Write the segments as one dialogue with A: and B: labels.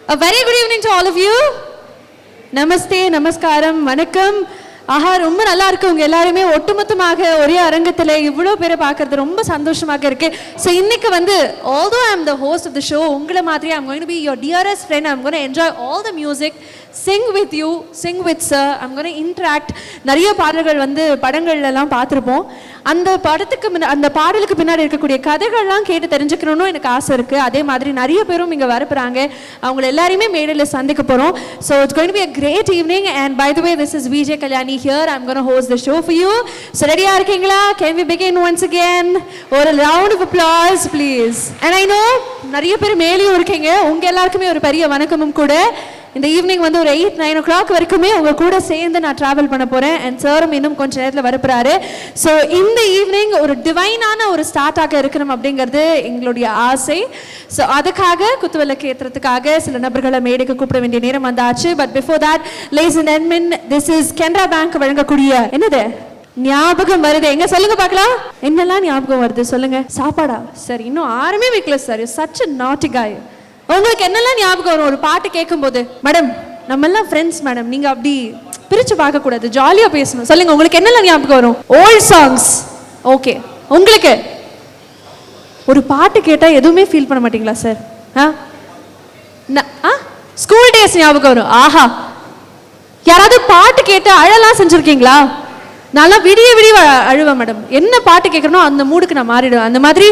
A: A very good evening to all of you. Namaste, namaskaram, vanakkam. ஆஹா, ரொம்ப நல்லா இருக்கு. உங்க எல்லாருமே ஒட்டுமொத்தமாக ஒரே அரங்கத்தில் இவ்வளோ பேரை பார்க்கறது ரொம்ப சந்தோஷமாக இருக்கு. ஸோ இன்னைக்கு வந்து although I am the host of the show, உங்களை மாதிரி I'm going to be your dearest friend. I'm going to enjoy all the music, sing with you, sing with sir. I'm going to interact. நிறைய பாடல்கள் வந்து படங்கள்லாம் பார்த்துருப்போம். அந்த பாடலுக்கு பின்னாடி இருக்கக்கூடிய கதைகள்லாம் கேட்டு தெரிஞ்சுக்கணும்னு எனக்கு ஆசை இருக்குது. அதே மாதிரி நிறைய பேரும் இங்கே வரப்போகிறாங்க. அவங்களை எல்லாரையுமே மேடையில் சந்திக்க போகிறோம். So it's going to be a great evening. And by the way, this is VJ Kalyani here. I'm going to host the show for you. So ரெடியாக இருக்கீங்களா? Can we begin once again? ஒரு round of applause please. And I know நிறைய பேர் மேலேயும் இருக்கீங்க. உங்கள் எல்லாருக்குமே ஒரு பெரிய வணக்கமும் கூட. இந்த ஈவினிங் வந்து ஒரு 8-9 o'clock வரைக்குமே உங்கள் கூட சேர்ந்து நான் ட்ராவல் பண்ண போகிறேன். அண்ட் சாரும் இன்னும் கொஞ்சம் நேரத்தில் வரப்போறாரு. ஸோ இந்த ஈவினிங் ஒரு டிவைனான ஒரு ஸ்டார்ட்டாக இருக்கணும் அப்படிங்கிறது எங்களுடைய ஆசை. ஸோ அதுக்காக குத்துவிளக்கு ஏற்றுறதுக்காக சில நபர்களை மேடைக்கு கூப்பிட வேண்டிய நேரம் வந்தாச்சு. But before that, ladies and gentlemen, this is Canara bank வழங்கக்கூடிய என்னது ஞாபகம் வருது. எங்க சொல்லுங்க பார்க்கலாம். என்னெல்லாம் ஞாபகம் வருது சொல்லுங்க. சாப்பாடா? சரி, இன்னும் ஆறுமே வைக்கல sir. Such a naughty guy. உங்களுக்கு என்னெல்லாம் ஞாபகம் வரும் ஒரு பாட்டு கேட்கும் போது? மேடம், நம்ம எல்லாம் ஃப்ரெண்ட்ஸ் மேடம், நீங்க அப்படி பிரிச்சு பார்க்க கூடாது, ஜாலியா பேசணும். சொல்லுங்க, உங்களுக்கு என்னெல்லாம் ஞாபகம் வரும்? Volt songs. ஓகே, உங்களுக்கு ஒரு பாட்டு கேட்டா எதுவுமே ஃபீல் பண்ண மாட்டீங்களா சார்? ஸ்கூல் டேஸ் ஞாபகம் வரும். ஆஹா, யாராவது பாட்டு கேட்டு அழலாம் செஞ்சிருக்கீங்களா? நல்லா விடிய அழுவேன் மேடம். என்ன பாட்டு கேட்கறனோ அந்த மூடுக்கு நான் மாறிடுவேன். அந்த மாதிரி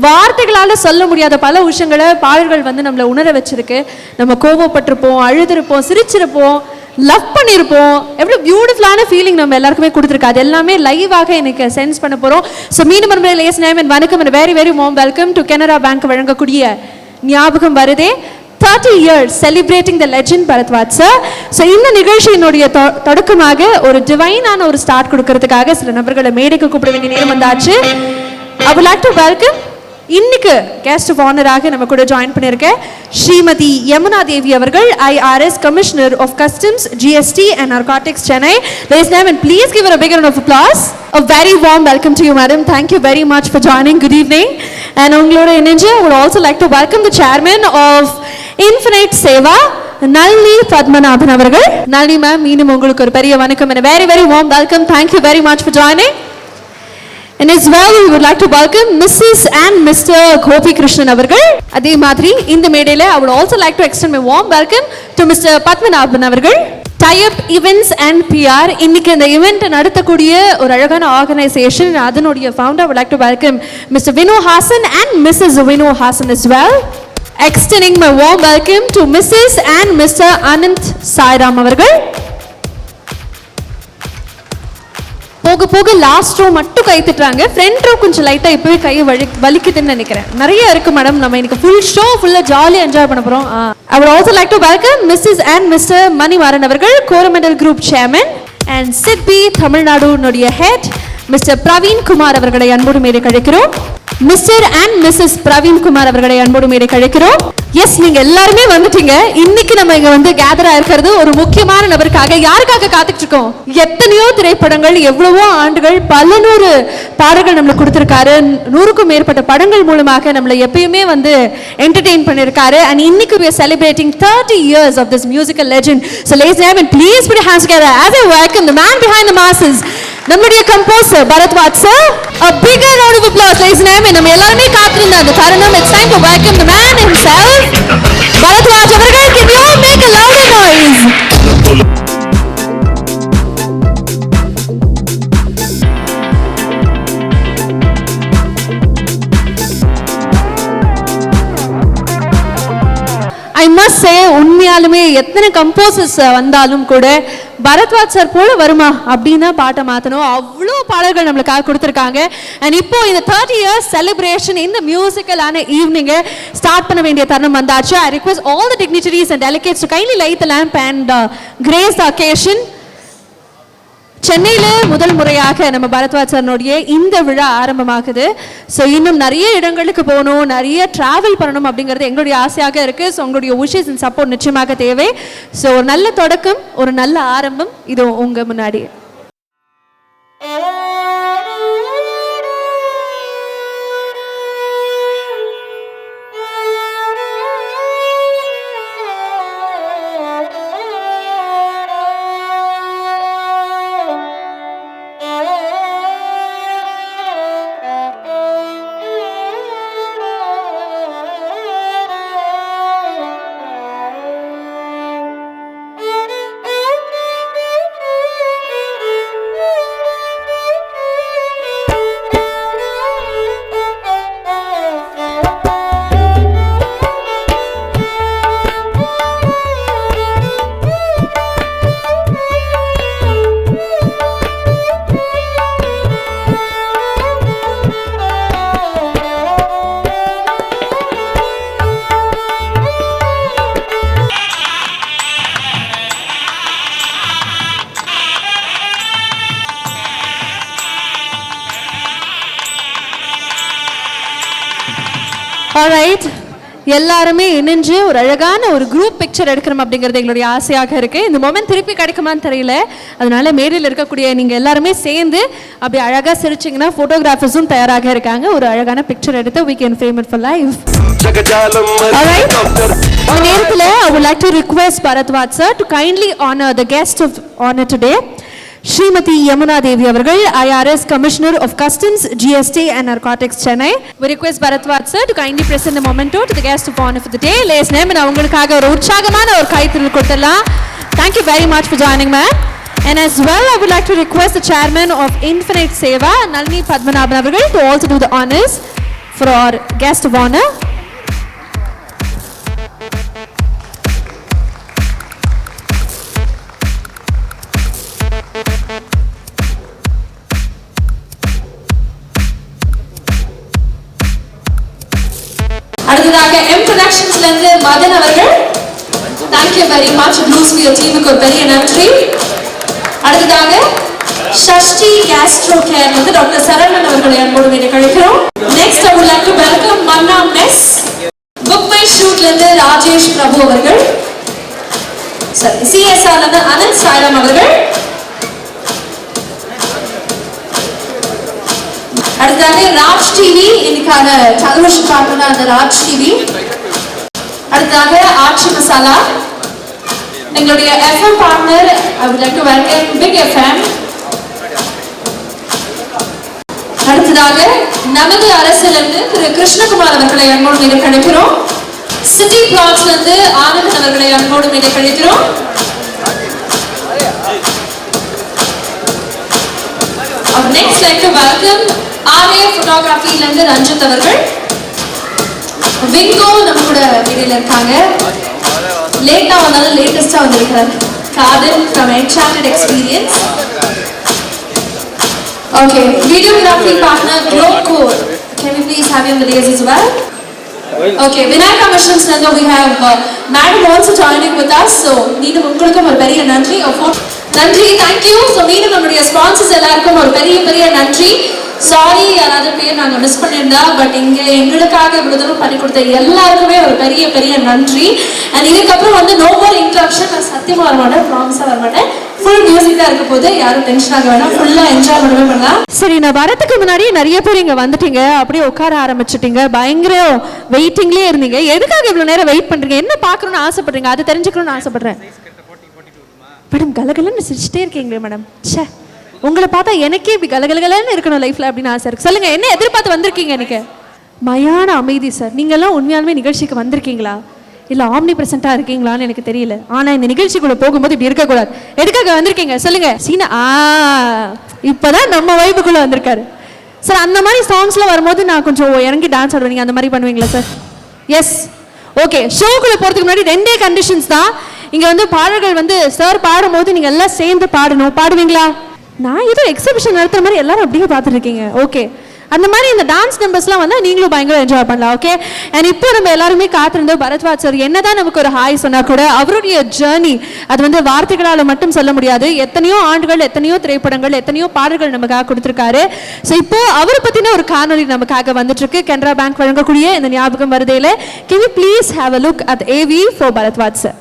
A: வார்த்தைகளால் சொல்ல முடியாத பல விஷயங்களை பாடல்கள் வந்து நம்மளை உணர வச்சிருக்கு. நம்ம கோவப்பட்டிருப்போம், அழுதுருப்போம், சிரிச்சிருப்போம், லவ் பண்ணியிருப்போம். எவ்வளோ பியூட்டிஃபுல்லான ஃபீலிங் நம்ம எல்லாருக்குமே கொடுத்துருக்கு. அது எல்லாமே லைவாக எனக்கு சென்ஸ் பண்ண போகிறோம். ஸோ மீண்டும் ஒரு லேஸ் நேம் அண்ட் வணக்கம் and very very warm welcome to Canara bank வழங்கக்கூடிய ஞாபகம் வருதே 30 years celebrating the legend Bharadwaj sir. So இந்த நிகழ்ச்சியினுடைய தொடக்கமாக ஒரு டிவைனான ஒரு ஸ்டார்ட் கொடுக்கறதுக்காக சில நபர்களை மேடைக்கு கூப்பிட வேண்டிய நேரம் வந்தாச்சு. I would like to welcome இன்னைக்கு கெஸ்ட் ஆஃப் ஆனராக நம்ம கூட ஜாயின் பண்ணியிருக்க ஸ்ரீமதி யமுனா தேவி அவர்கள், IRS commissioner of customs, GST and Narcotics Chennai. Ladies and please give her a big round of applause. A very warm welcome to you, madam. Thank you very much for joining. Good evening. And உங்களோட இணைஞ்சு I would also like to welcome the chairman of Infinite Seva, Nalini Padmanabhan அவர்கள். Nalini ma'am, மீண்டும் உங்களுக்கு ஒரு பெரிய வணக்கம் and a very very warm welcome. Thank you very much for joining. And as well, we would like to welcome Mrs. and Mr. Gopi Krishnan அவர்கள். அதே மாதிரி இந்த மேடையில I would also like to extend my warm welcome to Mr. Padmanabhan அவர்கள். Tie-up Events and PR, இன்னைக்கு இந்த event நடத்தக்கூடிய ஒரு அழகான ஆர்கனைசேஷன், அதனுடைய founder. I would like to welcome Mr. Vinu Hasan and Mrs. Vinu Hasan as well. Extending my warm welcome to Mrs. and Mr. Anant Sairam அவர்கள். போக போக last row மட்டும் கை தட்டுறாங்க. ஃப்ரண்ட் ரோ கொஞ்சம் லைட்டாக இப்போவே கை வலிக்குதுன்னு நினைக்கிறேன். நிறைய இருக்கு மேடம். நம்ம இன்னைக்கு ஃபுல் ஷோ ஃபுல்லாக ஜாலியாக என்ஜாய் பண்ண போகிறோம். I would also like to welcome Mrs. and Mr. Manimaran அவர்கள், Coromandel group chairman, and SIDBI தமிழ்நாடுனுடைய ஹெட் மிஸ்டர் பிரவீன் குமார் அவர்களை அன்போடு மேடை கழிக்கிறோம். Mister and missus Praveen Kumar அவர்களை அன்போடு மேடை கழிக்கிறோம். எஸ், நீங்க எல்லாருமே வந்துட்டீங்க. இன்னைக்கு நம்ம இங்க வந்து கேதரா இருக்கிறது ஒரு முக்கியமான நபருக்காக. யாருக்காக காத்துட்டு இருக்கோம்? எத்தனையோ திரைப்படங்கள், எவ்வளவோ ஆண்டுகள், பல நூறு பாடல்கள் நம்மளுக்கு கொடுத்திருக்காரு. 100க்கும் மேற்பட்ட படங்கள் மூலமாக நம்மளை எப்பயுமே வந்து என்டர்டெயின் பண்ணிருக்காரு. அண்ட் இன்னைக்கு we are celebrating 30 years of this musical legend. So ladies and gentlemen, please put your hands together as I welcome the man behind the masses, நம்முடைய composer Bharadwaj sir. A bigger round of applause, ladies and gentlemen. நம்ம எல்லாருமே காத்திருந்த அந்த தருணம். It's time to welcome the man himself, Bharadwaj அவர்கள். Can you all make a louder noise? I must say, உண்மையாலுமே எத்தனை composers வந்தாலும் கூட பரத்வாஜ் சார் போல வருமா அப்படின்னு பாட்டை மாற்றணும். அவ்வளோ பாடல்கள் நம்மளுக்காக கொடுத்துருக்காங்க. அண்ட் இப்போ இந்த 30 years செலிப்ரேஷன் இந்த மியூசிக்கலான ஈவினிங்கை ஸ்டார்ட் பண்ண வேண்டிய தருணம் வந்தாச்சு. I request all the dignitaries and delegates to kindly light the lamp and grace the occasion. சென்னையில் முதல் முறையாக நம்ம பரத்வாஜ் சார்னுடைய இந்த விழா ஆரம்பமாகுது. ஸோ இன்னும் நிறைய இடங்களுக்கு போகணும், நிறைய ட்ராவல் பண்ணணும் அப்படிங்கிறது எங்களுடைய ஆசையாக இருக்குது. ஸோ உங்களுடைய விஷஸ் அண்ட் சப்போர்ட் நிச்சயமாக தேவை. ஸோ ஒரு நல்ல தொடக்கம், ஒரு நல்ல ஆரம்பம் இது உங்கள் முன்னாடி. ஆல்ரைட், எல்லாருமே இணைஞ்சு ஒரு அழகான ஒரு குரூப் பிக்சர் எடுக்கணும் அப்படிங்கிறது எங்களுடைய ஆசையாக இருக்குது. இந்த மொமெண்ட் திருப்பி கிடைக்குமான்னு தெரியல. அதனால மேடையில் இருக்கக்கூடிய நீங்கள் எல்லாருமே சேர்ந்து அப்படி அழகாக சிரிச்சிங்கன்னா ஃபோட்டோகிராஃபர்ஸும் தயாராக இருக்காங்க. ஒரு அழகான பிக்சர் எடுத்து we can frame it for life. Alright, இந்த நேரத்தில் I would like to request Bharatwaj sir to kindly honor the guest of honor today, Srimati Yamuna Devi avargal, IRS Commissioner of Customs, GST and Narcotics, Chennai. We request Bharatwaj sir to kindly present the memento to the guest of honor for the day. Ladies and gentlemen, avangalukkaga oru utsagamana oru kaithil koduthalam. Thank you very much for joining, ma'am. And as well, I would like to request the chairman of Infinite Seva, Nalini Padmanabhan avargal, to also do the honors for our guest of honor. அடுத்ததாக M ப்ரொடக்ஷன்ஸ்ல இருந்து மதன் அவர்கள், thank you very much. Blue steel டீமுக்கு ஒரு பெரிய நன்றி. அடுத்ததாக Shashti gastro care வந்து டாக்டர் சரவணன் அவர்களை அன்போடு வேண்டி கழிக்கிறோம். Next I would like to welcome Manna mess, book my ஷூட்ல இருந்து ராஜேஷ் பிரபு அவர்கள், CSR ல இருந்து அனந்த் சாய்ராம் அவர்கள். அடுத்ததாக ராஜ் டிவி, இன்னைக்கான டெலிவிஷன் பார்ட்னர் அந்த ராஜ் டிவி. அடுத்ததாக ஆட்சி மசாலா, எங்களுடைய FM partner. I would like to welcome Big FM. அடுத்ததாக நமது அரசிலிருந்து திரு கிருஷ்ணகுமார் அவர்களை அன்போடு மீது கழிக்கிறோம். சிட்டி பிளாட்ஸ்ல இருந்து ஆனந்தன் அவர்களை அன்போடு மீது கழிக்கிறோம். Next like to welcome RA Photography ல இருந்து ரஞ்சித் அவர்கள். விங்கோ நம்ம கூட வீடியோல இருக்காங்க. லேட்டா வந்தாலும் லேட்டஸ்டா வந்திருக்காரு. காதல் from Enchanted Experience. Okay, videography partner Glowcore. Can we please have him with us as well? Okay, Vinayaka Missions ல இருந்து we have madam also joining with us. So மீண்டும் உங்களுக்கு ஒரு பெரிய நன்றி. நன்றி, thank you. So மீண்டும் நம்மளுடைய ஸ்பான்சர்ஸ் எல்லாருக்கும் ஒரு பெரிய பெரிய நன்றி. சாரி யாராவது பேர் நாங்க மிஸ் பண்ணியிருந்தா, பட் இங்க எங்களுக்காக இவ்வளவு தூரம் பண்ணி கொடுத்த எல்லாருக்குமே ஒரு பெரிய பெரிய நன்றி. அண்ட் இதுக்கப்புறம் வந்து நோ மோர் இன்ட்ரப்ஷன். நான் சத்தியமா வரமாட்டேன், ப்ராமிஸா வரமாட்டேன். ஃபுல் மியூசிக்கா இருக்க போது யாரும் டென்ஷன் ஆக வேணாம், ஃபுல்லா என்ஜாய் பண்ணவே பண்ணலாம். சரி, நான் வரதுக்கு முன்னாடி நிறைய பேர் இங்க வந்துட்டீங்க, அப்படியே உட்கார ஆரம்பிச்சுட்டீங்க, பயங்கர வெயிட்டிங்லேயே இருந்தீங்க. எதுக்காக இவ்வளவு நேரம் வெயிட் பண்றீங்க? என்ன பாக்கணும்னு ஆசைப்படுறீங்க? அது தெரிஞ்சுக்கணும்னு ஆசைப்படுறேன். மேடம் கலகலன்னு சிரிச்சிட்டே இருக்கீங்களே மேடம். சே, உங்களை பார்த்தா எனக்கே இப்படி கலகலகலன்னு இருக்கணும் லைஃப்ல அப்படின்னு ஆசை இருக்கு. சொல்லுங்க, என்ன எதிர்பார்த்து வந்திருக்கீங்க? எனக்கு மயான அமைதி சார். நீங்கெல்லாம் உண்மையாலுமே நிகழ்ச்சிக்கு வந்திருக்கீங்களா இல்லை ஆம்னி பிரசண்டா இருக்கீங்களான்னு எனக்கு தெரியல. ஆனா இந்த நிகழ்ச்சிக்குள்ள போகும்போது இப்படி இருக்கக்கூடாது. எதுக்காக வந்திருக்கீங்க சொல்லுங்க? சீனா இப்பதான் நம்ம வைப்புக்குள்ள வந்திருக்காரு சார். அந்த மாதிரி சாங்ஸ்லாம் வரும்போது நான் கொஞ்சம் இறங்கி டான்ஸ் ஆடுவேன். நீங்க அந்த மாதிரி பண்ணுவீங்களா சார்? S, okay. ஷோக்குள்ள போறதுக்கு முன்னாடி 2 கண்டிஷன்ஸ் தான். இங்க வந்து பாடல்கள் வந்து சார் பாடும்போது நீங்க எல்லாம் சேர்ந்து பாடணும். பாடுவீங்களா? நான் ஏதோ எக்ஸிபிஷன் நடத்துற மாதிரி எல்லாரும் அப்படியே பார்த்துட்டு இருக்கீங்க. ஓகே, அந்த மாதிரி இந்த டான்ஸ் நம்பர்ஸ்லாம் வந்தால் நீங்களும் பயங்கர என்ஜாய் பண்ணலாம். ஓகே, அண்ட் இப்போ நம்ம எல்லாருமே காத்திருந்தோம். பரத்வாஜ் சார் என்னதான் நமக்கு ஒரு ஹாய் சொன்னா கூட அவருடைய ஜேர்னி அது வந்து வார்த்தைகளால் மட்டும் சொல்ல முடியாது. எத்தனையோ ஆண்டுகள், எத்தனையோ திரைப்படங்கள், எத்தனையோ பாடல்கள் நமக்காக கொடுத்துருக்காரு. ஸோ இப்போ அவரை பற்றின ஒரு காணொலி நமக்காக வந்துட்டு இருக்கு. கனரா பேங்க் வழங்கக்கூடிய இந்த ஞாபகம் வருதையில் can you please have a look at AV for Bharadwaj sir.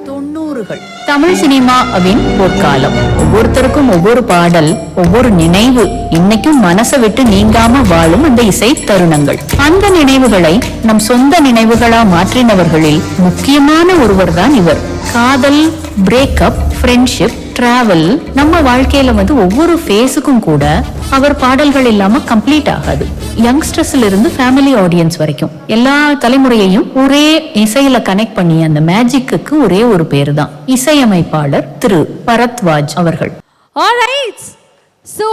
B: 90கள் தமிழ் சினிமாவின் பொற்காலம். ஒவ்வொருத்தருக்கும் ஒவ்வொரு பாடல், ஒவ்வொரு நினைவு இன்னைக்கும் மனசை விட்டு நீங்காம வாழும் அந்த இசை தருணங்கள். அந்த நினைவுகளை நம் சொந்த நினைவுகளா மாற்றினவர்களில் முக்கியமான ஒருவர் தான் இவர். காதல், பிரேக்கப், ஃப்ரெண்ட்ஷிப், டிராவல், நம்ம வாழ்க்கையில வந்து ஒவ்வொரு ஃபேஸுக்கும் கூட அவர் பாடல்கள் இல்லாம கம்ப்ளீட் ஆகாது. யங்ஸ்டர்ஸ்ல இருந்து ஃபேமிலி ஆடியன்ஸ் வரைக்கும் எல்லா தலைமுறையையும் ஒரே இசையில கனெக்ட் பண்ணி அந்த மேஜிக்கு ஒரே ஒரு பேரு தான் இசையமைப்பாளர் திரு பரத்வாஜ் அவர்கள்.
A: ஆல்ரைட், சோ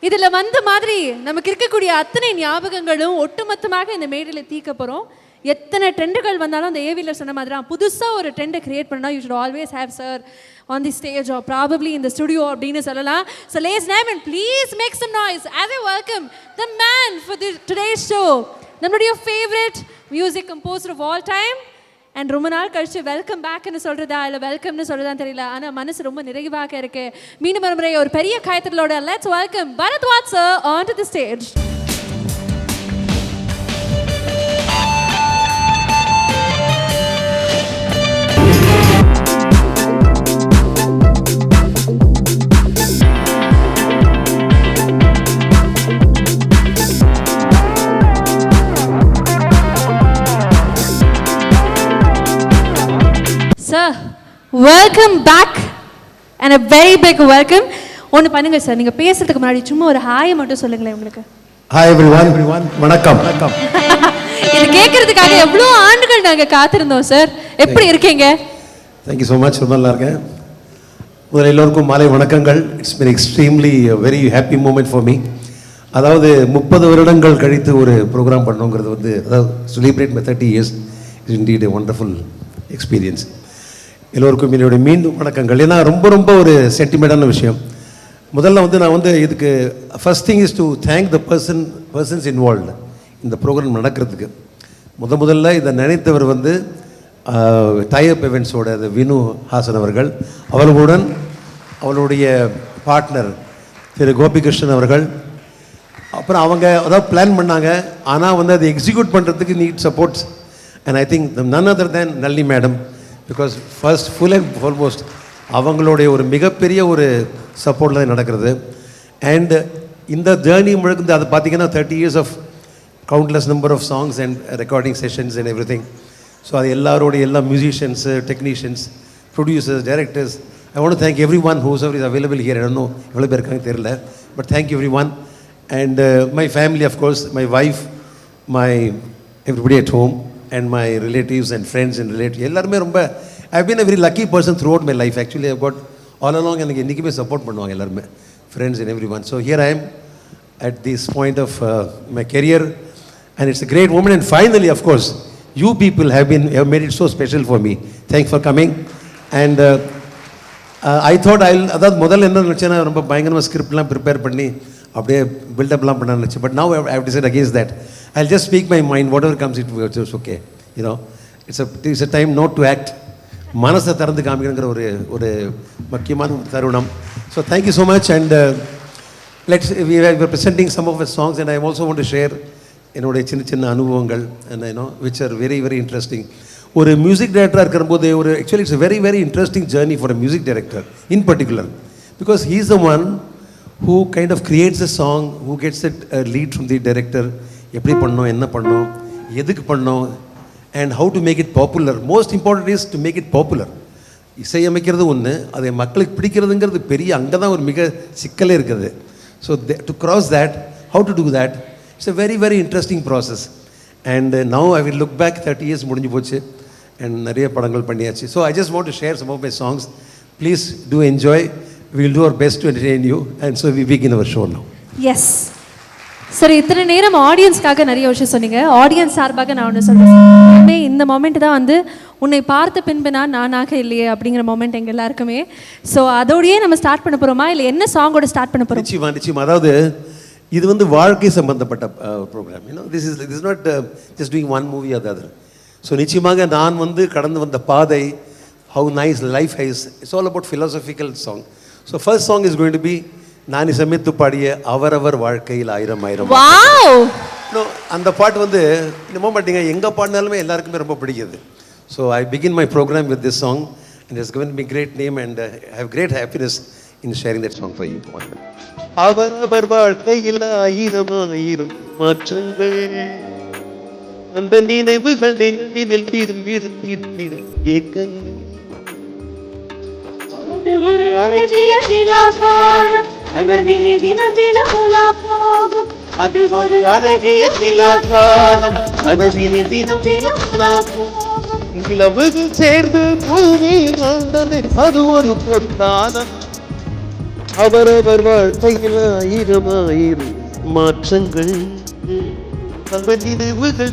A: இதுல வந்த மாதிரி நமக்கு இருக்கக்கூடிய அத்தனை ஞாபகங்களும் ஒட்டுமொத்தமாக இந்த மேடையில தீக்க போறோம். எத்தனை ட்ரெண்டுகள் வந்தாலும் அந்த ஏவில சொன்ன மாதிரி தான் புதுசாக ஒரு ட்ரெண்டை கிரியேட் பண்ணால் you should always have sir on the stage or probably இந்த ஸ்டுடியோ அப்படின்னு சொல்லலாம். So let's name and please make some noise as I welcome the man for the today's show, நம்மளுடைய favourite music composer of all time. And ரொம்ப நாள் கழிச்சு welcome பேக்னு சொல்கிறதா இல்லை வெல்கம்னு சொல்கிறதான்னு தெரியல, ஆனால் மனசு ரொம்ப நிறைவாக இருக்கு. மீண்டும் ஒரு முறை ஒரு பெரிய காயத்திலோட let's welcome Bharadwaj sir on to the stage. Sir welcome back and a very big welcome. ஒன்று பண்ணுங்க சார், நீங்கள் பேசுறதுக்கு முன்னாடி சும்மா ஒரு ஹாய் மட்டும் சொல்லுங்களேன் உங்களுக்கு.
C: ஹாய் எவ்ரிவன், வணக்கம்.
A: இது கேட்கறதுக்காக எவ்வளோ ஆண்டுகள் நாங்கள் காத்திருந்தோம் சார். எப்படி இருக்கீங்க?
C: தேங்க்யூ ஸோ மச், ரொம்ப நல்லா இருக்கேன். முதல்ல எல்லோருக்கும் மாலை வணக்கங்கள். It's been extremely very happy moment for me. அதாவது 30 வருடங்கள் கழித்து ஒரு ப்ரோக்ராம் பண்ணோங்கிறது வந்து, அதாவது celebrate my 30 years is indeed a wonderful experience. எல்லோருக்கும் என்னுடைய மீண்டும் வணக்கங்கள். ஏன்னா ரொம்ப ரொம்ப ஒரு சென்டிமெண்டான விஷயம். முதல்ல வந்து நான் வந்து இதுக்கு first thing is to thank the persons involved இந்த ப்ரோக்ராம் நடக்கிறதுக்கு. முதல்ல இதை நினைத்தவர் வந்து டைப் இவெண்ட்ஸோட வினு ஹாசன் அவர்கள், அவர்களுடன் அவருடைய பார்ட்னர் திரு கோபிகிருஷ்ணன் அவர்கள். அப்புறம் அவங்க அதாவது பிளான் பண்ணாங்க, ஆனால் வந்து அதை எக்ஸிக்யூட் பண்ணுறதுக்கு need supports. And I think none other than Nalli madam, because first full and foremost அவங்களுடைய ஒரு மிகப்பெரிய ஒரு சப்போர்ட்டில் தான் நடக்கிறது. அண்ட் இந்த ஜேர்னி முழுக்க அது பார்த்திங்கன்னா 30 years of countless number of songs and recording sessions and everything. So அது எல்லாரோடைய எல்லா musicians, technicians, producers, directors, I want to thank everyone who's ever is available here. I don't know எவ்வளோ பேர் இருக்காங்க தெரியல, but thank everyone. And my family, of course my wife, my everybody at home and my relatives and friends and relatives எல்லாருமே ரொம்ப I've been a very lucky person throughout my life actually. I've got all along எனக்கு என்றைக்குமே support பண்ணுவாங்க எல்லாருமே, friends and everyone. So here I am at this point of my career and it's a great moment. And finally, of course, you people have made it so special for me. Thanks for coming. And I thought அதாவது முதல்ல என்ன நினச்சேன்னா ரொம்ப பயங்கரமாக ஸ்கிரிப்ட்லாம் prepare பண்ணி அப்படியே பில்டப்லாம் பண்ண நினச்சேன். But now I have decided against that. I'll just speak my mind, whatever comes it's okay. You know, it's a time not to act. மனசை திறந்து காமிக்கணுங்கிற ஒரு முக்கியமான தருணம். So thank you so much. And we are presenting some of our songs and I also want to share என்னுடைய சின்ன அனுபவங்கள் and you know which are very very interesting. ஒரு music டைரக்டராக இருக்கிறபோது actually it's a very very interesting journey for a music director in particular, because he is the one who kind of creates a song, who gets a lead from the director, எப்படி பண்ணோம், என்ன பண்ணோம், எதுக்கு பண்ணோம், and how to make it popular. Most important is to make it popular. இசையமைக்கிறது ஒன்று, அதை மக்களுக்கு பிடிக்கிறதுங்கிறது பெரிய, அங்கே தான் ஒரு மிக சிக்கலே இருக்குது. So to cross that, how to do that, it's a very very interesting process. And now I will look back 30 years முடிஞ்சு போச்சு அண்ட் நிறைய படங்கள் பண்ணியாச்சு. So I just want to share some of my songs. Please do enjoy. we will do our best to entertain you and so we begin our show now.
A: Yes சரி, இத்தனை நேரம் ஆடியன்ஸ்க்காக நிறைய விஷயம் சொன்னீங்க. ஆடியன்ஸ் சார்பாக நான் ஒன்று சொல்கிறேன். இந்த மொமெண்ட் தான் வந்து உன்னை பார்த்த பின்பு நான் நானாக இல்லையே அப்படிங்கிற மொமெண்ட் எங்கள் எல்லாருக்குமே. ஸோ அதோடையே நம்ம ஸ்டார்ட் பண்ண போகிறோமா, இல்லை என்ன சாங்கோட ஸ்டார்ட் பண்ண போகிறோம்?
C: நிச்சயமா. அதாவது இது வந்து வாழ்க்கை சம்பந்தப்பட்ட program. You know this is not just doing one movie or the other. So நிச்சயமாக நான் வந்து கடந்து வந்த பாதை, how nice life highs, it's all about philosophical song. So first song is going to be நான் சமைத்து பாடிய அவரவர் வாழ்க்கையில் ஆயிரம் ஆயிரம். அந்த பாட்டு வந்து என்னமோ மாட்டீங்க, எங்கே பாடினாலுமே எல்லாருக்குமே ரொம்ப பிடிக்குது. So I begin my program with this song and it's given me great name and I have great happiness in sharing that song for you. அவரவர் வாழ்க்கையில் ஆயிரம் ஆயிரம் மாற்றங்கள், அந்த நினைவுகள் நினைவில் திரும்பி ஏக்கங்கள், அது ஒரு அழகிய திலாகாலம், நிலவுகள் சேர்ந்து பூமியில் வாழ்ந்தது அது ஒரு பொற்காலம். அவரவர் வாழ்க்கையில் ஆயிரம் ஆயிரம் மாற்றங்கள், நினைவுகள்